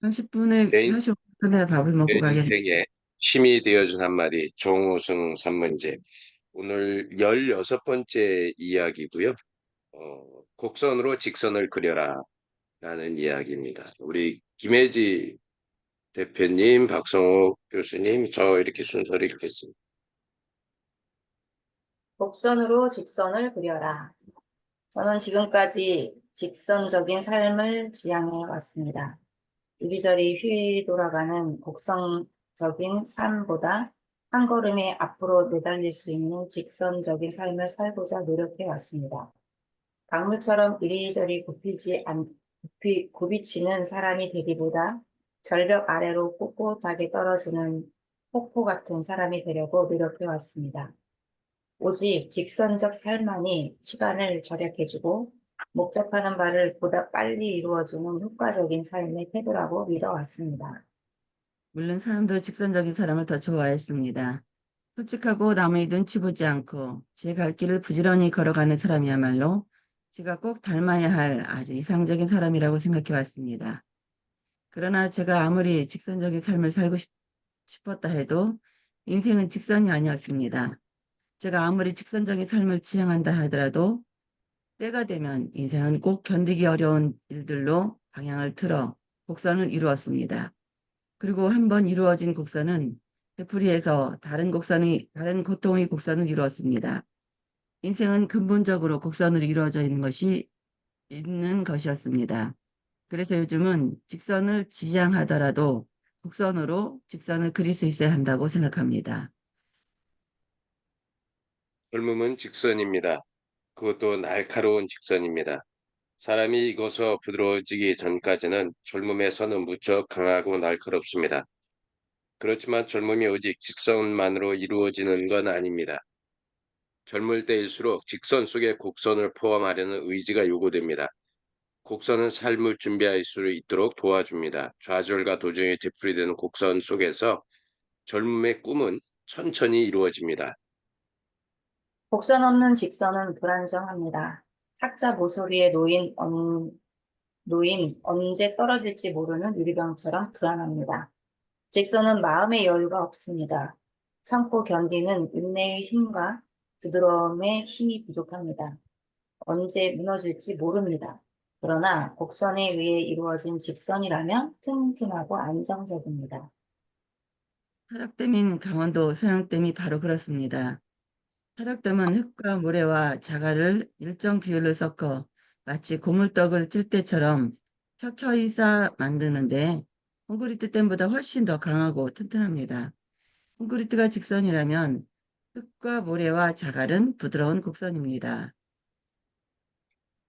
40분에, 내, 45분에 밥을 내 먹고 가겠네. 인생에 힘이 되어준 한마디, 정우승 산문제. 오늘 16번째 이야기고요. 곡선으로 직선을 그려라 라는 이야기입니다. 우리 김혜지 대표님, 박성욱 교수님, 저 이렇게 순서를 읽겠습니다. 곡선으로 직선을 그려라. 저는 지금까지 직선적인 삶을 지향해 왔습니다. 이리저리 휘 돌아가는 곡선적인 삶보다 한 걸음에 앞으로 내달릴 수 있는 직선적인 삶을 살고자 노력해 왔습니다. 강물처럼 이리저리 굽이치는 사람이 되기보다 절벽 아래로 꼿꼿하게 떨어지는 폭포 같은 사람이 되려고 노력해 왔습니다. 오직 직선적 삶만이 시간을 절약해주고 목적하는 바를 보다 빨리 이루어주는 효과적인 삶의 태도라고 믿어왔습니다. 물론 사람도 직선적인 사람을 더 좋아했습니다. 솔직하고 남의 눈치 보지 않고 제 갈 길을 부지런히 걸어가는 사람이야말로 제가 꼭 닮아야 할 아주 이상적인 사람이라고 생각해 왔습니다. 그러나 제가 아무리 직선적인 삶을 살고 싶었다 해도 인생은 직선이 아니었습니다. 제가 아무리 직선적인 삶을 지향한다 하더라도 때가 되면 인생은 꼭 견디기 어려운 일들로 방향을 틀어 곡선을 이루었습니다. 그리고 한 번 이루어진 곡선은 되풀이해서 다른 고통의 곡선을 이루었습니다. 인생은 근본적으로 곡선으로 이루어져 있는 것이었습니다. 그래서 요즘은 직선을 지향하더라도 곡선으로 직선을 그릴 수 있어야 한다고 생각합니다. 젊음은 직선입니다. 그것도 날카로운 직선입니다. 사람이 익어서 부드러워지기 전까지는 젊음의 선은 무척 강하고 날카롭습니다. 그렇지만 젊음이 오직 직선만으로 이루어지는 건 아닙니다. 젊을 때일수록 직선 속에 곡선을 포함하려는 의지가 요구됩니다. 곡선은 삶을 준비할 수 있도록 도와줍니다. 좌절과 도전이 되풀이되는 곡선 속에서 젊음의 꿈은 천천히 이루어집니다. 곡선 없는 직선은 불안정합니다. 탁자 모서리에 놓인 언제 떨어질지 모르는 유리병처럼 불안합니다. 직선은 마음의 여유가 없습니다. 참고 견디는 인내의 힘과 부드러움의 힘이 부족합니다. 언제 무너질지 모릅니다. 그러나 곡선에 의해 이루어진 직선이라면 튼튼하고 안정적입니다. 사력댐인 강원도 소양댐이 바로 그렇습니다. 사력댐은 흙과 모래와 자갈을 일정 비율로 섞어 마치 고물떡을 찔 때처럼 켜켜이 쌓아 만드는데 콘크리트 댐보다 훨씬 더 강하고 튼튼합니다. 콘크리트가 직선이라면 흙과 모래와 자갈은 부드러운 곡선입니다.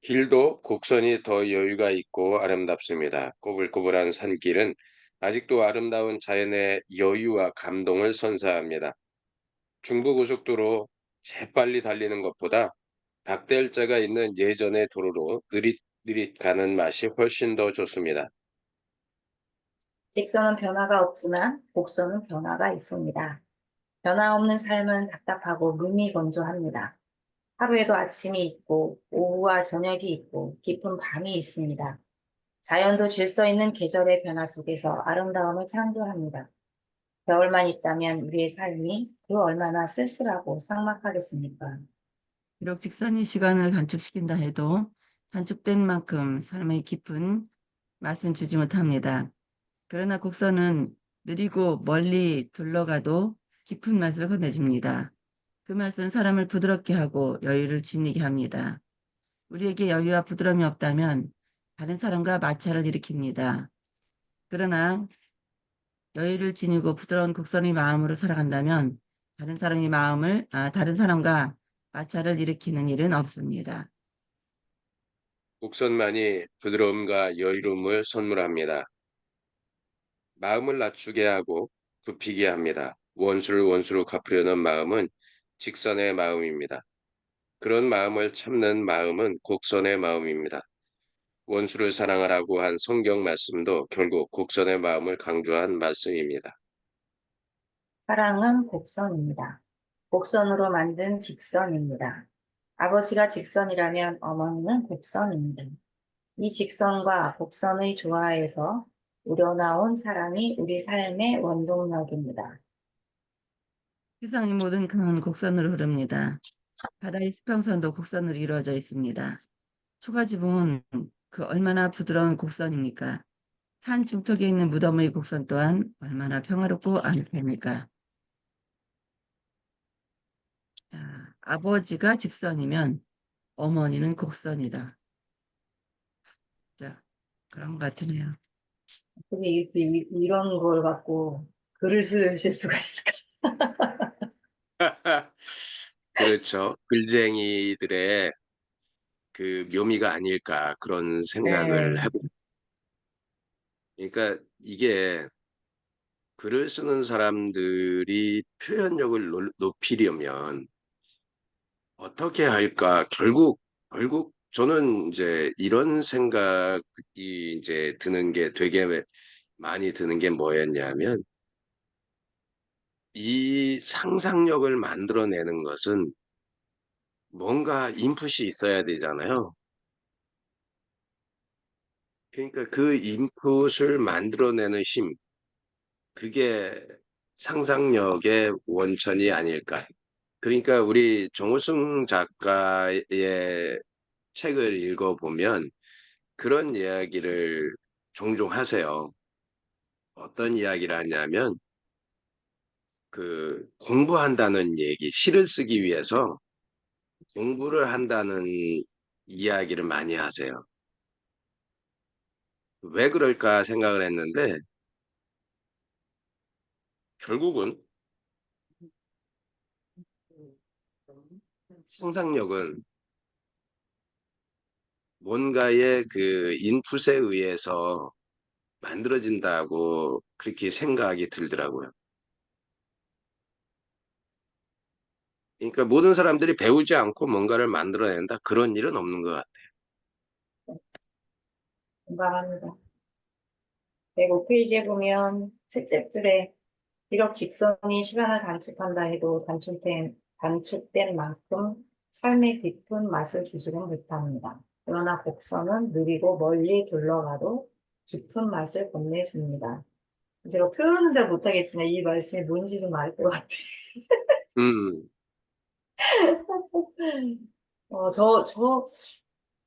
길도 곡선이 더 여유가 있고 아름답습니다. 꼬불꼬불한 산길은 아직도 아름다운 자연의 여유와 감동을 선사합니다. 중부고속도로 재빨리 달리는 것보다 박대일자가 있는 예전의 도로로 느릿느릿 가는 맛이 훨씬 더 좋습니다. 직선은 변화가 없지만 곡선은 변화가 있습니다. 변화 없는 삶은 답답하고 무미건조합니다. 하루에도 아침이 있고 오후와 저녁이 있고 깊은 밤이 있습니다. 자연도 질서 있는 계절의 변화 속에서 아름다움을 창조합니다. 겨울만 있다면 우리의 삶이 그 얼마나 쓸쓸하고 삭막하겠습니까? 비록 직선이 시간을 단축시킨다 해도 단축된 만큼 삶의 깊은 맛은 주지 못합니다. 그러나 곡선은 느리고 멀리 둘러가도 깊은 맛을 건네줍니다. 그 맛은 사람을 부드럽게 하고 여유를 지니게 합니다. 우리에게 여유와 부드러움이 없다면 다른 사람과 마찰을 일으킵니다. 그러나 여유를 지니고 부드러운 곡선의 마음으로 살아간다면 다른 사람과 마찰을 일으키는 일은 없습니다. 곡선만이 부드러움과 여유로움을 선물합니다. 마음을 낮추게 하고 굽히게 합니다. 원수를 원수로 갚으려는 마음은 직선의 마음입니다. 그런 마음을 참는 마음은 곡선의 마음입니다. 원수를 사랑하라고 한 성경 말씀도 결국 곡선의 마음을 강조한 말씀입니다. 사랑은 곡선입니다. 곡선으로 만든 직선입니다. 아버지가 직선이라면 어머니는 곡선입니다. 이 직선과 곡선의 조화에서 우러나온 사람이 우리 삶의 원동력입니다. 세상의 모든 강은 곡선으로 흐릅니다. 바다의 수평선도 곡선으로 이루어져 있습니다. 초가지붕은 그 얼마나 부드러운 곡선입니까? 산 중턱에 있는 무덤의 곡선 또한 얼마나 평화롭고 아늑합니까? 자, 아버지가 직선이면 어머니는 곡선이다. 자, 그런 것 같으네요. 어떻게 이렇게 이런 걸 갖고 글을 쓰실 수가 있을까? 그렇죠. 글쟁이들의 그 묘미가 아닐까 그런 생각을 네, 해봅니다. 그러니까 이게 글을 쓰는 사람들이 표현력을 높이려면 어떻게 할까? 결국 저는 이제 이런 생각이 이제 드는 게 되게 많이 드는 게 뭐였냐면 이 상상력을 만들어내는 것은 뭔가 인풋이 있어야 되잖아요. 그러니까 그 인풋을 만들어내는 힘, 그게 상상력의 원천이 아닐까. 그러니까 우리 정우승 작가의 책을 읽어보면 그런 이야기를 종종 하세요. 어떤 이야기를 하냐면 그 공부한다는 얘기, 시를 쓰기 위해서 공부를 한다는 이야기를 많이 하세요. 왜 그럴까 생각을 했는데 결국은 상상력은 뭔가의 그 인풋에 의해서 만들어진다고 그렇게 생각이 들더라고요. 그러니까 모든 사람들이 배우지 않고 뭔가를 만들어낸다 그런 일은 없는 것 같아요. 공감합니다. 105페이지에 보면 셋째 줄에 비록 직선이 시간을 단축한다 해도 단축된 만큼 삶의 깊은 맛을 주지는 못합니다. 그러나 곡선은 느리고 멀리 둘러가도 깊은 맛을 건네줍니다. 제가 표현은 잘 못하겠지만 이 말씀이 뭔지 좀 알 것 같아요. 음,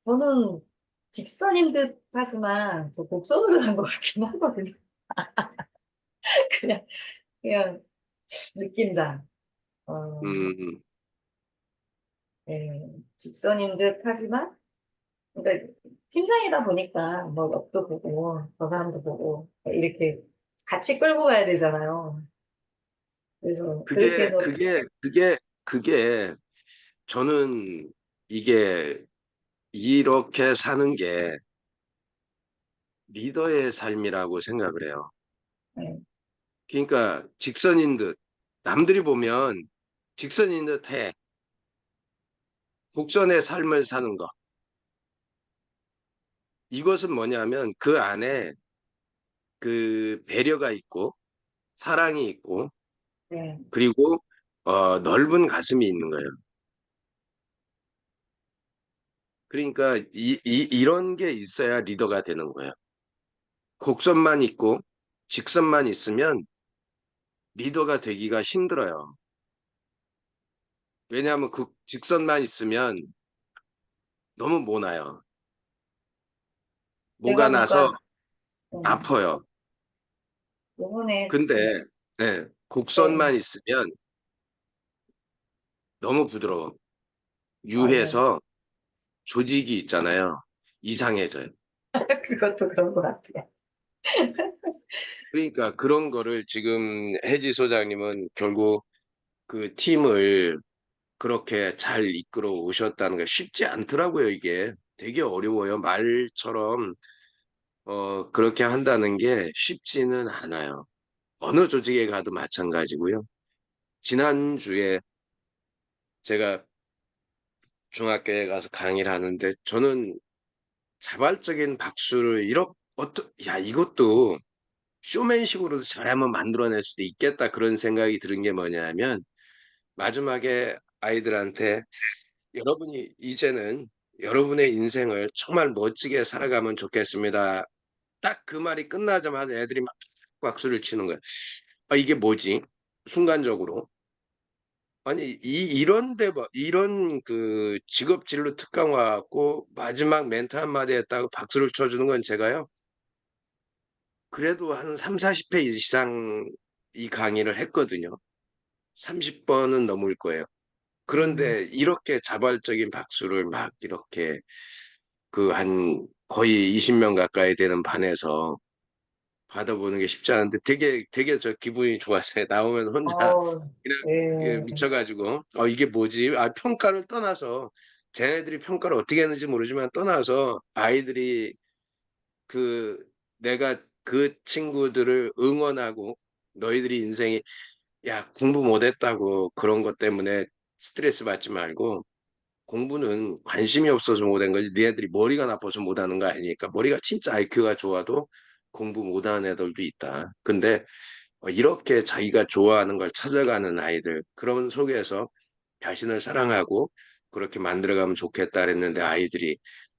저는 직선인 듯 하지만 저 곡선으로 간 것 같긴 하거든요. 그냥, 그냥 느낌상. 음, 네, 직선인 듯 하지만, 그러니까 팀장이다 보니까 뭐 옆도 보고, 저 사람도 보고, 이렇게 같이 끌고 가야 되잖아요. 그래서 그렇게 그게, 해서, 그게, 그게 저는 이게 이렇게 사는 게 리더의 삶이라고 생각을 해요. 네, 그러니까 직선인 듯, 남들이 보면 직선인 듯 해. 곡선의 삶을 사는 것. 이것은 뭐냐면 그 안에 그 배려가 있고 사랑이 있고 네. 그리고 넓은 가슴이 있는 거예요. 그러니까 이런 게 있어야 리더가 되는 거예요. 곡선만 있고 직선만 있으면 리더가 되기가 힘들어요. 왜냐하면 그 직선만 있으면 너무 모나요. 모가 제가 나서 그러니까, 음, 아파요. 요번에, 근데 네, 네, 곡선만 있으면 너무 부드러워. 맞아요. 유해서 조직이 있잖아요. 이상해져요. 그것도 그런 것 같아요. 그러니까 그런 거를 지금 해지 소장님은 결국 그 팀을 그렇게 잘 이끌어 오셨다는 게 쉽지 않더라고요, 이게. 되게 어려워요. 말처럼, 그렇게 한다는 게 쉽지는 않아요. 어느 조직에 가도 마찬가지고요. 지난주에 제가 중학교에 가서 강의를 하는데 저는 자발적인 박수를 야, 이것도 쇼맨식으로도 잘하면 만들어낼 수도 있겠다 그런 생각이 드는 게 뭐냐면 마지막에 아이들한테 여러분이 이제는 여러분의 인생을 정말 멋지게 살아가면 좋겠습니다. 딱 그 말이 끝나자마자 애들이 막 박수를 치는 거야. 아, 이게 뭐지? 순간적으로. 아니, 이런데, 이런 그 직업 진로 특강 와갖고 마지막 멘트 한마디 했다고 박수를 쳐주는 건 제가요. 그래도 한 3, 40회 이상 이 강의를 했거든요. 30번은 넘을 거예요. 그런데 이렇게 자발적인 박수를 막 이렇게 그 한 거의 20명 가까이 되는 반에서 받아보는 게 쉽지 않은데 되게 저 기분이 좋았어요. 나오면 혼자 어, 그냥 예, 미쳐가지고 이게 뭐지? 평가를 떠나서 쟤네들이 평가를 어떻게 했는지 모르지만 떠나서 아이들이 그 내가 그 친구들을 응원하고 너희들이 인생이 야 공부 못했다고 그런 것 때문에 스트레스 받지 말고 공부는 관심이 없어서 못한 거지 니네들이 머리가 나빠서 못하는 거 아니니까 머리가 진짜 IQ가 좋아도 공부 못하는 애들도 있다. 근데 이렇게 자기가 좋아하는 걸 찾아가는 아이들 그런 속에서 자신을 사랑하고 그렇게 만들어가면 좋겠다 그랬는데 아이들이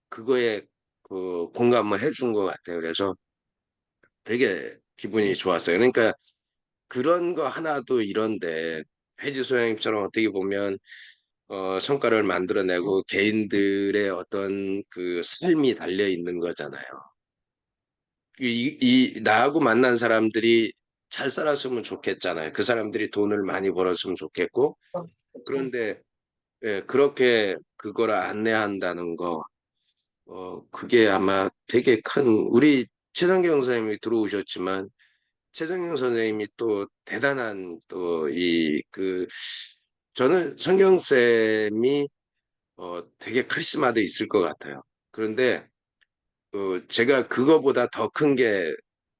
그거에 그 공감을 해준 것 같아요. 그래서 되게 기분이 좋았어요. 그러니까 그런 거 하나도 이런데 해지 소장님처럼 어떻게 보면 성과를 만들어내고 개인들의 어떤 그 삶이 달려 있는 거잖아요. 나하고 만난 사람들이 잘 살았으면 좋겠잖아요. 그 사람들이 돈을 많이 벌었으면 좋겠고, 그렇죠. 그런데 그렇게 그걸 안내한다는 거, 그게 아마 되게 큰, 우리 최성경 선생님이 들어오셨지만, 최성경 선생님이 또 대단한 저는 성경쌤이 되게 카리스마도 있을 것 같아요. 그런데 제가 그거보다 더 큰 게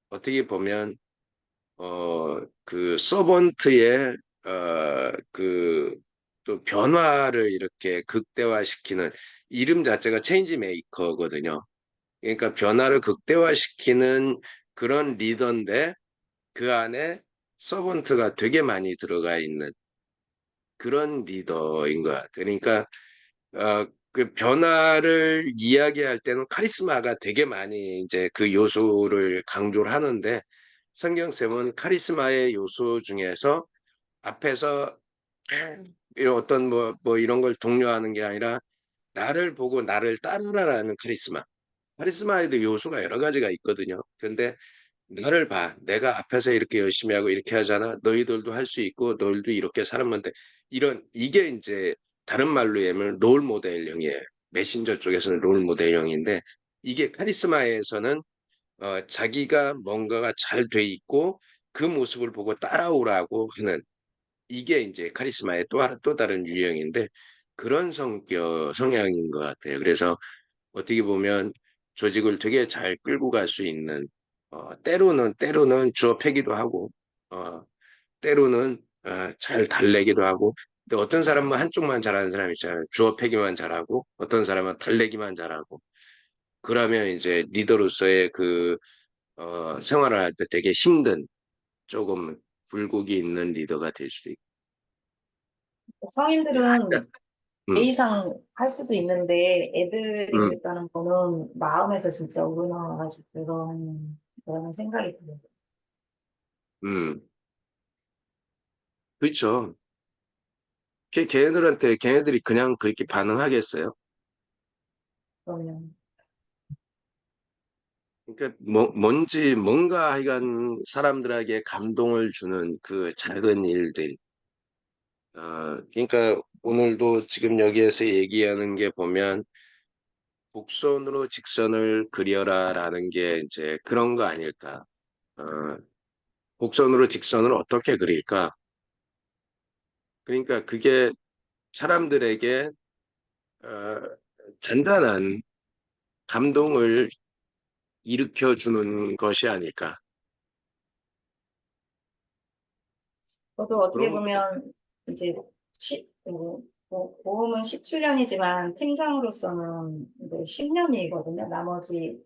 어떻게 보면 그 서번트의 또 변화를 이렇게 극대화시키는 이름 자체가 체인지 메이커거든요. 그러니까 변화를 극대화시키는 그런 리더인데 그 안에 서번트가 되게 많이 들어가 있는 그런 리더인 것 같아요. 그러니까 그 변화를 이야기할 때는 카리스마가 되게 많이 이제 그 요소를 강조를 하는데 성경쌤은 카리스마의 요소 중에서 앞에서 이런 어떤 뭐 이런 걸 독려하는 게 아니라 나를 보고 나를 따르라라는 카리스마. 카리스마에도 요소가 여러 가지가 있거든요. 근데 나를 봐. 내가 앞에서 이렇게 열심히 하고 이렇게 하잖아. 너희들도 할 수 있고 너희들도 이렇게 살면 돼. 이게 이제 다른 말로 하면 롤 모델형이에요. 메신저 쪽에서는 롤 모델형인데 이게 카리스마에서는 자기가 뭔가가 잘 돼 있고 그 모습을 보고 따라오라고 하는 이게 이제 카리스마의 또 다른 유형인데 그런 성향인 것 같아요. 그래서 어떻게 보면 조직을 되게 잘 끌고 갈 수 있는 때로는 주어 패기도 하고 어, 때로는 잘 달래기도 하고 근데 어떤 사람은 한쪽만 잘하는 사람이 있잖아요. 주어 패기만 잘하고 어떤 사람은 달래기만 잘하고 그러면 이제 리더로서의 생활을 할 때 되게 힘든 조금 굴곡이 있는 리더가 될 수도 있고 약간, 성인들은 배 음, 이상 할 수도 있는데 애들이 음, 그랬다는 거는 마음에서 진짜 우러나와가지고 그런 생각이 들어요. 음, 그렇죠. 걔네들한테 걔네들이 그냥 그렇게 반응하겠어요? 그러면 그러니까 뭔가 하여간 사람들에게 감동을 주는 그 작은 일들. 그러니까 오늘도 지금 여기에서 얘기하는 게 보면 곡선으로 직선을 그려라라는 게 이제 그런 거 아닐까. 어, 곡선으로 직선을 어떻게 그릴까? 그러니까 그게 사람들에게 어, 잔잔한 감동을 일으켜주는 것이 아닐까. 저도 어떻게 그런 거. 보면 이제 보험은 17년이지만 팀장으로서는 이제 10년이거든요. 나머지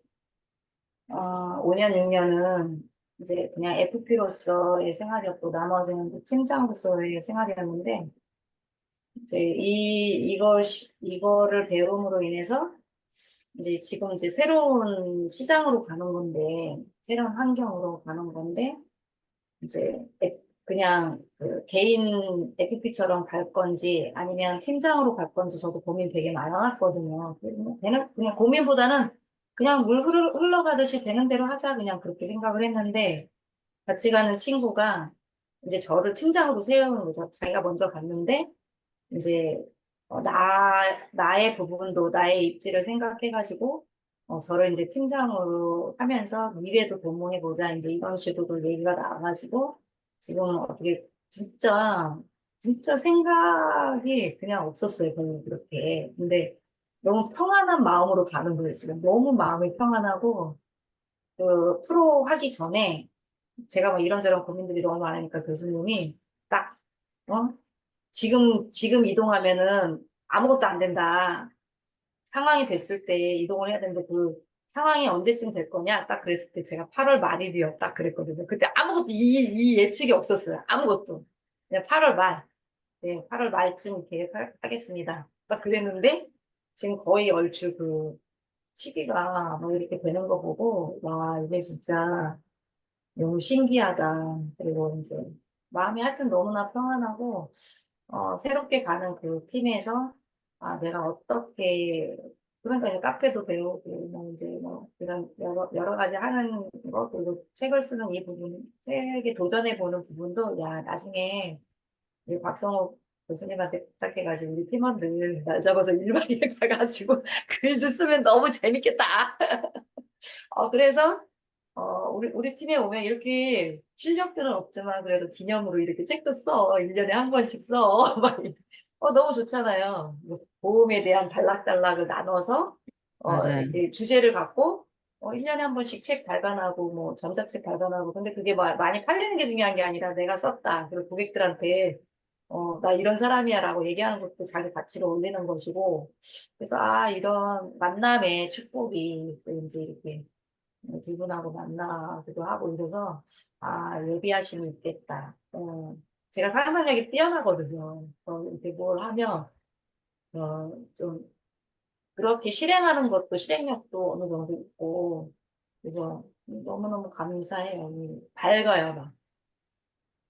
5년, 6년은 이제 그냥 FP로서의 생활이었고 나머지는 이제 팀장으로서의 생활이었는데 이제 이거를 배움으로 인해서 이제 지금 이제 새로운 시장으로 가는 건데, 새로운 환경으로 가는 건데, 이제 그냥 그 개인 FP처럼 갈 건지 아니면 팀장으로 갈 건지 저도 고민 되게 많았거든요. 그냥 고민보다는 그냥 물 흘러가듯이 되는 대로 하자 그냥 그렇게 생각을 했는데 같이 가는 친구가 이제 저를 팀장으로 세우는 거죠. 자기가 먼저 갔는데 이제 나의 부분도 나의 입지를 생각해가지고 저를 이제 팀장으로 하면서 미래도 도모해보자 이제 이런 식으로 얘기가 나와가지고 지금 어떻게 진짜 생각이 그냥 없었어요. 별로 그렇게. 근데 너무 평안한 마음으로 가는 거예요. 지금 너무 마음이 평안하고 그 프로 하기 전에 제가 뭐 이런저런 고민들이 너무 많으니까 교수님이 딱 어? 지금 이동하면은 아무것도 안 된다. 상황이 됐을 때 이동을 해야 되는데 그 상황이 언제쯤 될 거냐? 딱 그랬을 때 제가 8월 말일이요. 딱 그랬거든요. 그때 아무것도 이 예측이 없었어요. 아무것도. 그냥 8월 말. 네, 8월 말쯤 계획하겠습니다. 딱 그랬는데 지금 거의 얼추 그 시기가 뭐 이렇게 되는 거 보고 와, 이게 진짜 너무 신기하다. 그리고 이제 마음이 하여튼 너무나 평안하고 새롭게 가는 그 팀에서 아, 내가 어떻게 그러니까 이제 카페도 배우고 뭐 이제 뭐 이런 여러 가지 하는 거 그리고 책을 쓰는 이 부분 책에 도전해 보는 부분도 야 나중에 우리 박성호 교수님한테 부탁해가지고 우리 팀원들 날 잡아서 1박 2일 가가지고 글도 쓰면 너무 재밌겠다. 그래서 우리 팀에 오면 이렇게 실력들은 없지만 그래도 기념으로 이렇게 책도 써. 1년에 한 권씩 써. 막, 너무 좋잖아요. 뭐 보험에 대한 단락단락을 나눠서, 맞아요. 이렇게 주제를 갖고, 1년에 한 번씩 책 발간하고, 뭐, 전자책 발간하고. 근데 그게 많이 팔리는 게 중요한 게 아니라 내가 썼다. 그리고 고객들한테, 나 이런 사람이야 라고 얘기하는 것도 자기 가치를 올리는 것이고. 그래서, 이런 만남의 축복이 또 이제 이렇게 두 분하고 만나기도 하고 이래서 예비하심이 있겠다. 제가 상상력이 뛰어나거든요. 이렇게 뭘 하면 좀 그렇게 실행하는 것도 실행력도 어느 정도 있고 그래서 너무너무 감사해요. 밝아요. 막.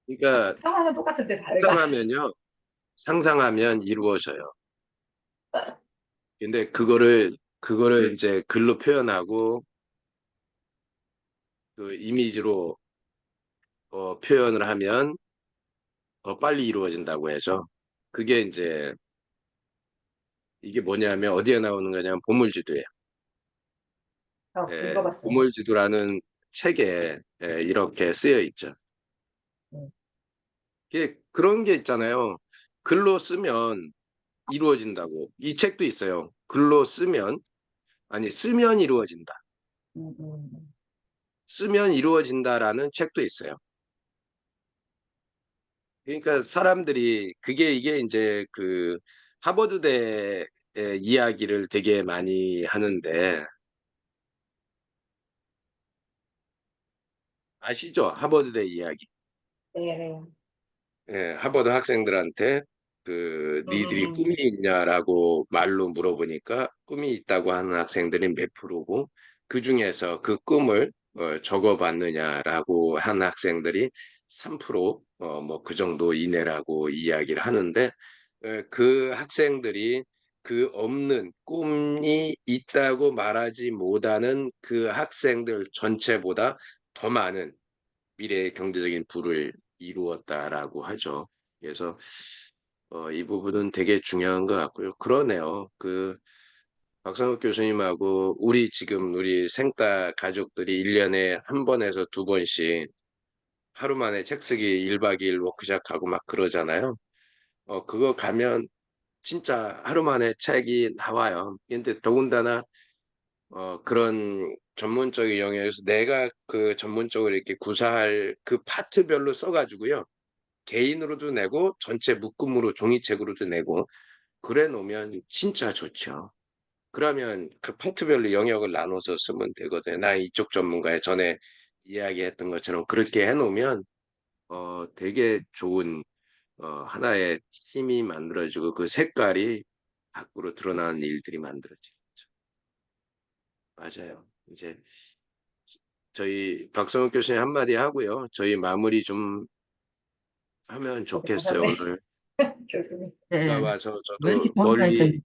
그러니까 평화는 똑같은데 밝아. 상상하면 이루어져요. 근데 그거를 이제 글로 표현하고 그 이미지로 표현을 하면 더 빨리 이루어진다고 해서 그게 이제 이게 뭐냐면 어디에 나오는 거냐면 보물지도예요. 읽어봤어요. 보물지도라는 책에 이렇게 쓰여 있죠. 네. 이게 그런 게 있잖아요. 글로 쓰면 이루어진다고. 이 책도 있어요. 글로 쓰면 이루어진다. 음, 음. 쓰면 이루어진다라는 책도 있어요. 그러니까 사람들이 이게 이제 그 하버드대의 이야기를 되게 많이 하는데 아시죠? 하버드대 이야기. 네, 네. 하버드 학생들한테 니들이 꿈이 음, 있냐라고 말로 물어보니까 꿈이 있다고 하는 학생들이 몇 프로고 그 중에서 그 꿈을 적어봤느냐라고 하는 학생들이 3%, 뭐 그 정도 이내라고 이야기를 하는데 그 학생들이 그 없는 꿈이 있다고 말하지 못하는 그 학생들 전체보다 더 많은 미래의 경제적인 부를 이루었다라고 하죠. 그래서 이 부분은 되게 중요한 것 같고요. 그러네요. 박상욱 교수님하고 우리 생따 가족들이 1년에 한 번에서 두 번씩 하루 만에 책 쓰기 1박 2일 워크숍하고 막 그러잖아요. 그거 가면 진짜 하루 만에 책이 나와요. 근데 더군다나 그런 전문적인 영역에서 내가 그 전문적으로 이렇게 구사할 그 파트별로 써가지고요. 개인으로도 내고 전체 묶음으로 종이책으로도 내고 그래 놓으면 진짜 좋죠. 그러면 그 파트별로 영역을 나눠서 쓰면 되거든요. 나 이쪽 전문가에 전에 이야기했던 것처럼 그렇게 해놓으면 되게 좋은 하나의 팀이 만들어지고 그 색깔이 밖으로 드러나는 일들이 만들어지죠. 맞아요. 이제 저희 박성욱 교수님 한마디 하고요. 저희 마무리 좀 하면 어디 좋겠어요. 가셨네, 오늘 교수님. 비가 네. 와서 왜 이렇게 저도 더운가 멀리 했더니,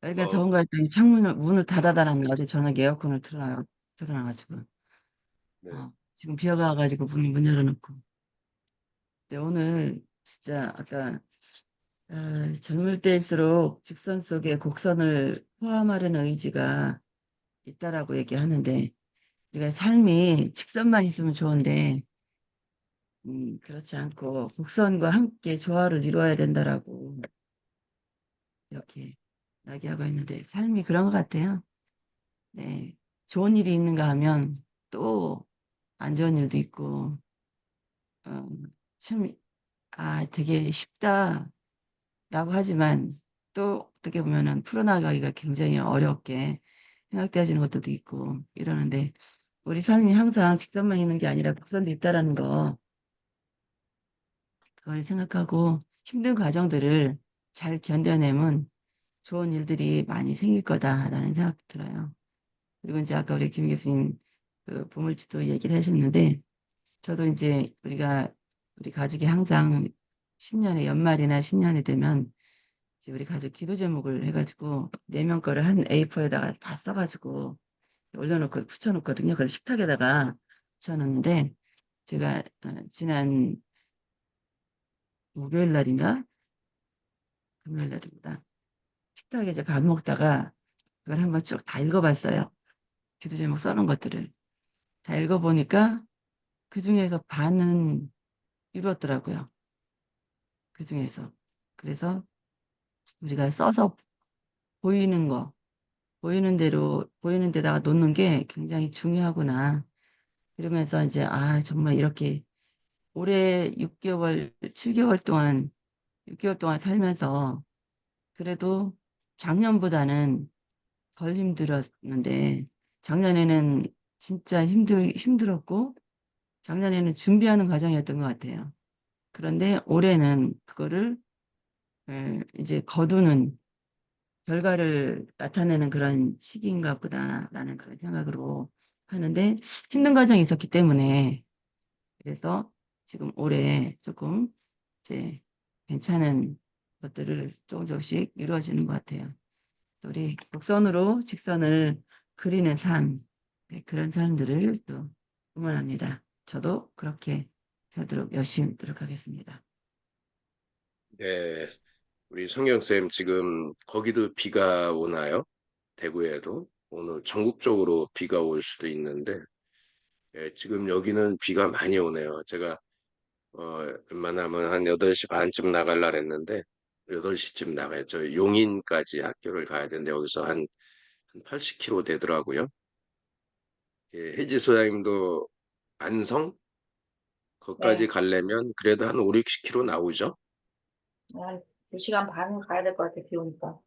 왜 이렇게 뭐 더운가 했더니 창문을, 문을 닫아다 놨네. 어제 저녁에 에어컨을 틀어놔가지고. 네, 지금 비가 와가지고 문 열어놓고. 네, 오늘 진짜 아까 젊을 때일수록 직선 속에 곡선을 포함하려는 의지가 있다라고 얘기하는데 우리가 삶이 직선만 있으면 좋은데 그렇지 않고 곡선과 함께 조화를 이루어야 된다라고 이렇게 이야기하고 있는데 삶이 그런 것 같아요. 네, 좋은 일이 있는가 하면 또 안 좋은 일도 있고 어, 참 되게 쉽다라고 하지만 또 어떻게 보면은 풀어나가기가 굉장히 어렵게 생각되어지는 것들도 있고 이러는데 우리 삶이 항상 직선만 있는 게 아니라 곡선도 있다라는 거 그걸 생각하고 힘든 과정들을 잘 견뎌내면 좋은 일들이 많이 생길 거다라는 생각이 들어요. 그리고 이제 아까 우리 김 교수님 그 보물지도 얘기를 하셨는데 저도 이제 우리 가족이 항상 신년에 연말이나 신년이 되면 이제 우리 가족 기도 제목을 해가지고 4명 거를 한 A4에다가 다 써가지고 올려놓고 붙여놓거든요. 그걸 식탁에다가 붙여놓는데 제가 지난 목요일 날인가 금요일 날입니다. 식탁에 이제 밥 먹다가 그걸 한번 쭉 다 읽어봤어요. 기도 제목 써놓은 것들을 다 읽어보니까 그 중에서 반은 이루었더라고요. 그 중에서. 그래서 우리가 써서 보이는 거, 보이는 대로, 보이는 데다가 놓는 게 굉장히 중요하구나. 그러면서 이제, 정말 이렇게 올해 6개월, 7개월 동안, 6개월 동안 살면서 그래도 작년보다는 덜 힘들었는데, 작년에는 진짜 힘들었고, 작년에는 준비하는 과정이었던 것 같아요. 그런데 올해는 그거를 이제 거두는 결과를 나타내는 그런 시기인가 보다라는 그런 생각으로 하는데 힘든 과정이 있었기 때문에 그래서 지금 올해 조금 이제 괜찮은 것들을 조금 조금씩 이루어지는 것 같아요. 또 우리 곡선으로 직선을 그리는 삶, 네, 그런 삶들을 또 응원합니다. 저도 그렇게 살도록 열심히 노력하겠습니다. 네, 우리 성경쌤 지금 거기도 비가 오나요? 대구에도 오늘 전국적으로 비가 올 수도 있는데 예, 지금 여기는 비가 많이 오네요. 제가 웬만하면 한 8시 반쯤 나갈라 했는데 8시쯤 나가요. 저 용인까지 학교를 가야 되는데 여기서 한 80km 되더라고요. 예, 혜지 소장님도 안성? 거기까지 네, 가려면 그래도 한 5, 60km 나오죠? 2시간 반 가야 될 것 같아, 비 오니까.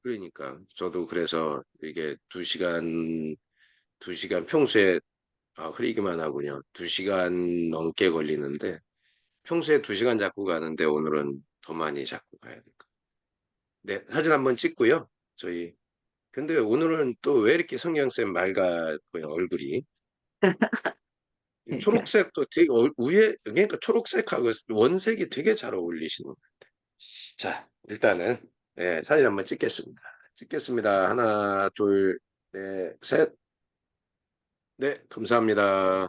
그러니까 저도 그래서 이게 2시간 평소에 흐리기만 하군요. 2시간 넘게 걸리는데 평소에 2시간 잡고 가는데 오늘은 더 많이 잡고 가야 될 것. 네, 사진 한번 찍고요. 저희 근데 오늘은 또 왜 이렇게 성경쌤 맑아요, 얼굴이? 그러니까 초록색도 되게 위에 그러니까 초록색하고 원색이 되게 잘 어울리시는 것 같아요. 자, 일단은 네, 사진 한번 찍겠습니다. 찍겠습니다. 하나, 둘, 넷, 셋. 네, 감사합니다.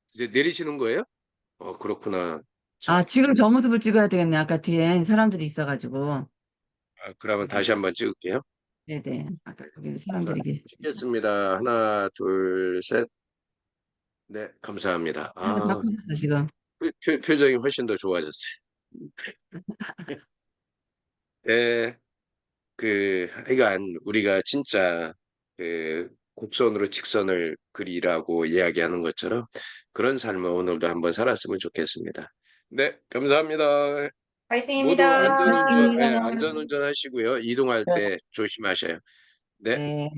이제 내리시는 거예요? 그렇구나. 자, 지금 저 모습을 찍어야 되겠네. 아까 뒤엔 사람들이 있어가지고. 그러면 다시 한번 찍을게요. 네네. 아까 거기 자, 사람들이 계시. 찍겠습니다. 하나, 둘, 셋. 네, 감사합니다. 하나 바꾸셨어, 지금. 표정이 훨씬 더 좋아졌어요. 네, 하여간 우리가 진짜 곡선으로 직선을 그리라고 이야기하는 것처럼 그런 삶을 오늘도 한번 살았으면 좋겠습니다. 네, 감사합니다. 모두 파이팅입니다. 안전운전, 고맙습니다. 예, 안전운전 하시고요. 이동할 네. 때 조심하셔요. 네. 네.